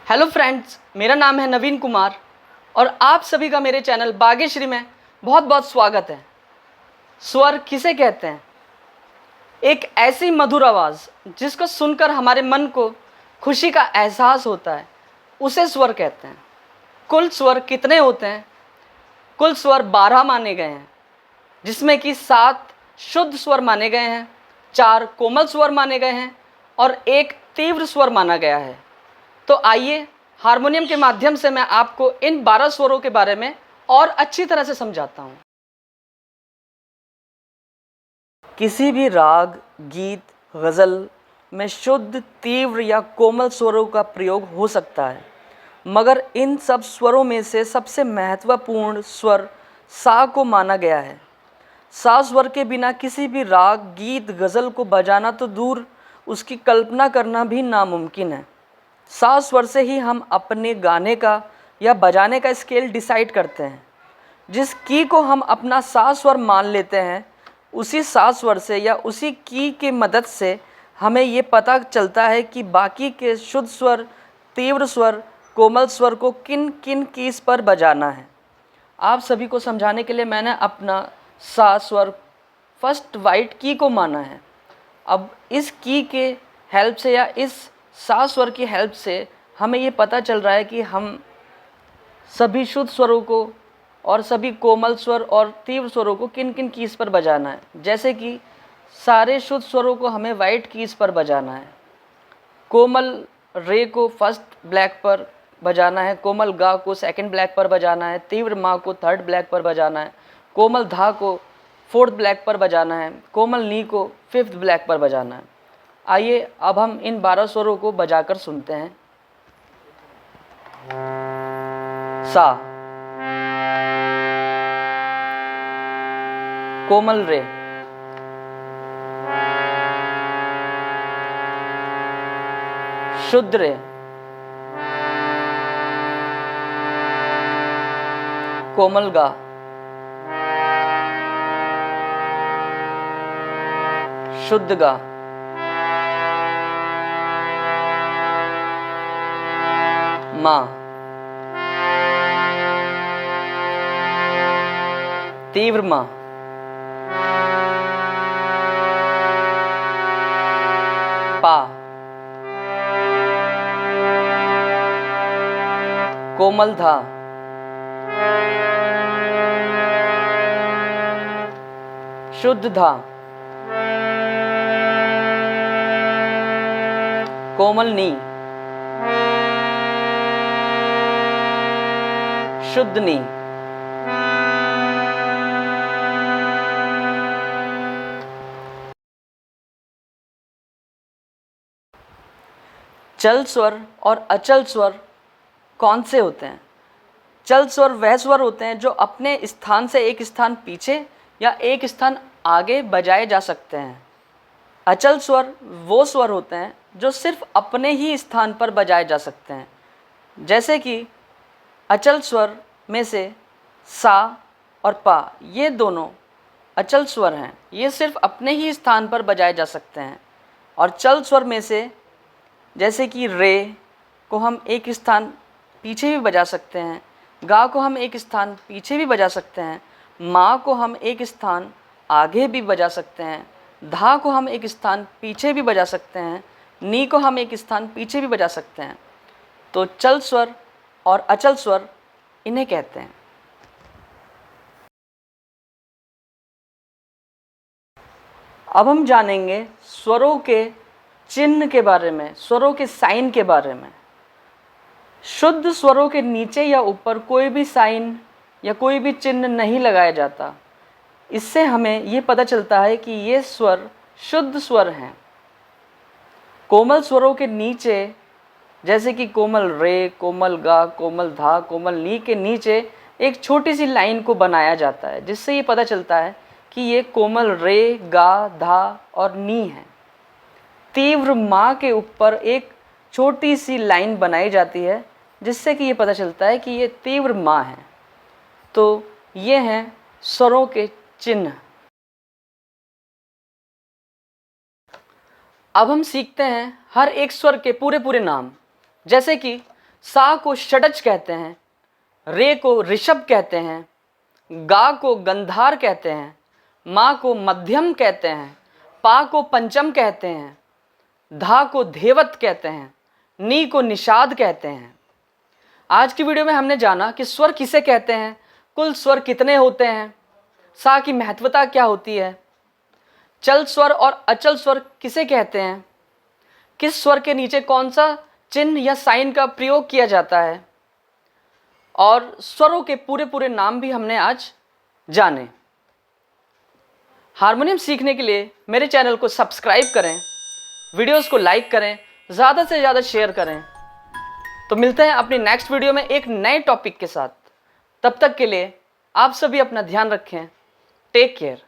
Hello friends, मेरा नाम है नवीन कुमार और आप सभी का मेरे चैनल भाग्यश्री में बहुत बहुत स्वागत है। स्वर किसे कहते हैं? एक ऐसी मधुर आवाज़ जिसको सुनकर हमारे मन को खुशी का एहसास होता है, उसे स्वर कहते हैं। कुल स्वर कितने होते हैं? कुल स्वर 12 माने गए हैं, जिसमें कि 7 शुद्ध स्वर माने गए हैं, 4 कोमल स्वर माने गए हैं और 1 तीव्र स्वर माना गया है। तो आइए हारमोनियम के माध्यम से मैं आपको इन 12 स्वरों के बारे में और अच्छी तरह से समझाता हूँ। किसी भी राग, गीत, गज़ल में शुद्ध, तीव्र या कोमल स्वरों का प्रयोग हो सकता है, मगर इन सब स्वरों में से सबसे महत्वपूर्ण स्वर सा को माना गया है। सा स्वर के बिना किसी भी राग, गीत, गज़ल को बजाना तो दूर, उसकी कल्पना करना भी नामुमकिन है। सा स्वर से ही हम अपने गाने का या बजाने का स्केल डिसाइड करते हैं। जिस की को हम अपना सा स्वर मान लेते हैं, उसी सा स्वर से या उसी की के मदद से हमें ये पता चलता है कि बाकी के शुद्ध स्वर, तीव्र स्वर, कोमल स्वर को किन किन कीज पर बजाना है। आप सभी को समझाने के लिए मैंने अपना सा स्वर फर्स्ट वाइट की को माना है। अब इस की के हेल्प से या इस सा स्वर की हेल्प से हमें ये पता चल रहा है कि हम सभी शुद्ध स्वरों को और सभी कोमल स्वर और तीव्र स्वरों को किन किन कीज पर बजाना है। जैसे कि सारे शुद्ध स्वरों को हमें वाइट कीज पर बजाना है, कोमल रे को फर्स्ट ब्लैक पर बजाना है, कोमल गा को सेकंड ब्लैक पर बजाना है, तीव्र मा को थर्ड ब्लैक पर बजाना है, कोमल धा को फोर्थ ब्लैक पर बजाना है, कोमल नी को फिफ्थ ब्लैक पर बजाना है। आइए अब हम इन 12 स्वरों को बजाकर सुनते हैं। सा, कोमल रे, शुद्ध रे, कोमल गा, शुद्ध गा, मा, तीव्र मा, पा, कोमल धा, शुद्ध धा, कोमल नी, शुद्ध नी, चल स्वर और अचल स्वर कौन से होते हैं? चल स्वर वह स्वर होते हैं जो अपने स्थान से एक स्थान पीछे या एक स्थान आगे बजाए जा सकते हैं। अचल स्वर वो स्वर होते हैं जो सिर्फ अपने ही स्थान पर बजाए जा सकते हैं। जैसे कि अचल स्वर में से सा और पा, ये दोनों अचल स्वर हैं, ये सिर्फ अपने ही स्थान पर बजाए जा सकते हैं। और चल स्वर में से जैसे कि रे को हम एक स्थान पीछे भी बजा सकते हैं, गा को हम एक स्थान पीछे भी बजा सकते हैं, मा को हम एक स्थान आगे भी बजा सकते हैं, धा को हम एक स्थान पीछे भी बजा सकते हैं, नी को हम एक स्थान पीछे भी बजा सकते हैं। तो चल स्वर और अचल स्वर इन्हें कहते हैं। अब हम जानेंगे स्वरों के चिन्ह के बारे में, स्वरों के साइन के बारे में। शुद्ध स्वरों के नीचे या ऊपर कोई भी साइन या कोई भी चिन्ह नहीं लगाया जाता। इससे हमें ये पता चलता है कि ये स्वर शुद्ध स्वर हैं। कोमल स्वरों के नीचे जैसे कि कोमल रे, कोमल गा, कोमल धा, कोमल नी के नीचे एक छोटी सी लाइन को बनाया जाता है, जिससे ये पता चलता है कि ये कोमल रे, गा, धा और नी है। तीव्र मा के ऊपर एक छोटी सी लाइन बनाई जाती है, जिससे कि ये पता चलता है कि ये तीव्र मा है। तो ये हैं स्वरों के चिन्ह। अब हम सीखते हैं हर एक स्वर के पूरे पूरे नाम। जैसे कि सा को षडज कहते हैं, रे को ऋषभ कहते हैं, गा को गंधार कहते हैं, मा को मध्यम कहते हैं, पा को पंचम कहते हैं, धा को धेवत कहते हैं, नी को निषाद कहते हैं। आज की वीडियो में हमने जाना कि स्वर किसे कहते हैं, कुल स्वर कितने होते हैं, सा की महत्वता क्या होती है, चल स्वर और अचल स्वर किसे कहते हैं, किस स्वर के नीचे कौन सा चिन्ह या साइन का प्रयोग किया जाता है, और स्वरों के पूरे पूरे नाम भी हमने आज जाने। हारमोनियम सीखने के लिए मेरे चैनल को सब्सक्राइब करें, वीडियोस को लाइक करें, ज़्यादा से ज़्यादा शेयर करें। तो मिलते हैं अपनी नेक्स्ट वीडियो में एक नए टॉपिक के साथ। तब तक के लिए आप सभी अपना ध्यान रखें। Take care.